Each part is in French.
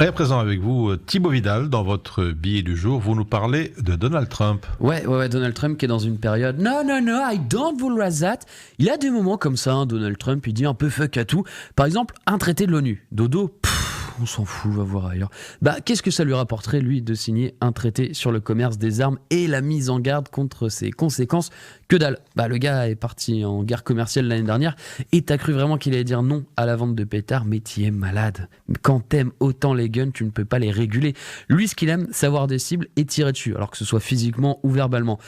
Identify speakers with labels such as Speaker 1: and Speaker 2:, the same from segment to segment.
Speaker 1: Et à présent avec vous, Thibaut Vidal, dans votre billet du jour, vous nous parlez de Donald Trump.
Speaker 2: Ouais, Donald Trump qui est dans une période non, I don't will that. Il a des moments comme ça, hein, Donald Trump, il dit un peu fuck à tout. Par exemple, un traité de l'ONU. Dodo, on s'en fout, va voir ailleurs. Qu'est-ce que ça lui rapporterait, lui, de signer un traité sur le commerce des armes et la mise en garde contre ses conséquences? Que dalle. Le gars est parti en guerre commerciale l'année dernière et t'as cru vraiment qu'il allait dire non à la vente de pétards, mais t'y es malade. Quand t'aimes autant les guns, tu ne peux pas les réguler. Lui, ce qu'il aime, c'est avoir des cibles et tirer dessus, alors que ce soit physiquement ou verbalement.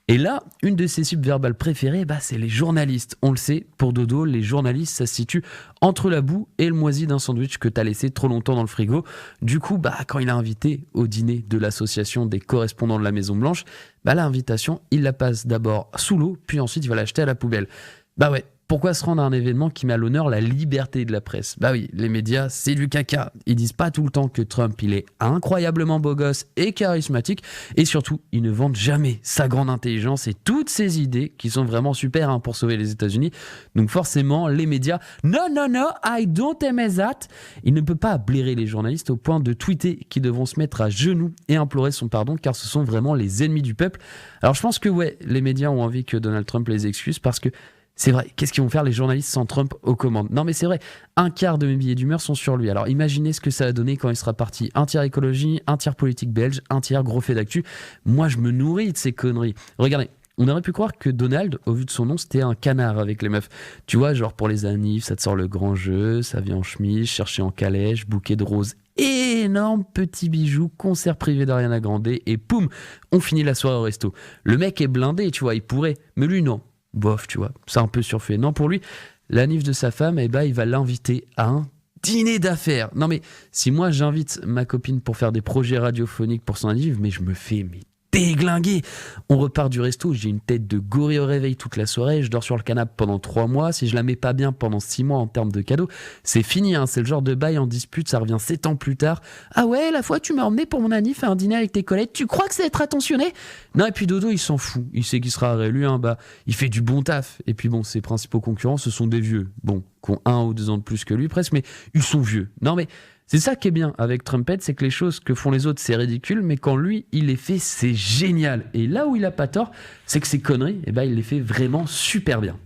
Speaker 2: Et là, une de ses cibles verbales préférées, c'est les journalistes. On le sait, pour Dodo, les journalistes, ça se situe entre la boue et le moisi d'un sandwich que t'as laissé trop longtemps dans le frigo. Du coup, quand il a invité au dîner de l'association des correspondants de la Maison Blanche, l'invitation, il la passe d'abord sous l'eau, puis ensuite il va l'acheter à la poubelle. Pourquoi se rendre à un événement qui met à l'honneur la liberté de la presse? Oui, les médias, c'est du caca. Ils disent pas tout le temps que Trump, il est incroyablement beau gosse et charismatique. Et surtout, ils ne vendent jamais sa grande intelligence et toutes ses idées qui sont vraiment super pour sauver les États-Unis. Donc forcément, les médias, non, I don't aim that. Il ne peut pas blairer les journalistes au point de tweeter qu'ils devront se mettre à genoux et implorer son pardon car ce sont vraiment les ennemis du peuple. Alors je pense que les médias ont envie que Donald Trump les excuse parce que c'est vrai, qu'est-ce qu'ils vont faire les journalistes sans Trump aux commandes? Non mais c'est vrai, un quart de mes billets d'humeur sont sur lui. Alors imaginez ce que ça a donné quand il sera parti. Un tiers écologie, un tiers politique belge, un tiers gros fait d'actu. Moi je me nourris de ces conneries. Regardez, on aurait pu croire que Donald, au vu de son nom, c'était un canard avec les meufs. Tu vois, genre pour les annives, ça te sort le grand jeu, ça vient en chemise, chercher en calèche, bouquet de roses, énorme petit bijou, concert privé d'Ariana Grande et poum, on finit la soirée au resto. Le mec est blindé, tu vois, il pourrait, mais lui non. Bof, tu vois, c'est un peu surfait. Non, pour lui, la nif de sa femme, il va l'inviter à un dîner d'affaires. Non mais, si moi j'invite ma copine pour faire des projets radiophoniques pour son anniv, mais je me fais déglinguer. On repart du resto, j'ai une tête de gorille au réveil toute la soirée, je dors sur le canapé pendant 3 mois, si je la mets pas bien pendant 6 mois en termes de cadeaux, c'est fini, c'est le genre de bail en dispute, ça revient 7 ans plus tard. Ah ouais, la fois tu m'as emmené pour mon anniv à un dîner avec tes collègues, tu crois que c'est être attentionné? Non, et puis Dodo, il s'en fout, il sait qu'il sera réélu, il fait du bon taf, et puis ses principaux concurrents, ce sont des vieux, qui ont 1 ou 2 ans de plus que lui presque, mais ils sont vieux. Non mais, c'est ça qui est bien avec Trumpette, c'est que les choses que font les autres, c'est ridicule, mais quand lui, il les fait, c'est génial. Et là où il a pas tort, c'est que ces conneries, il les fait vraiment super bien.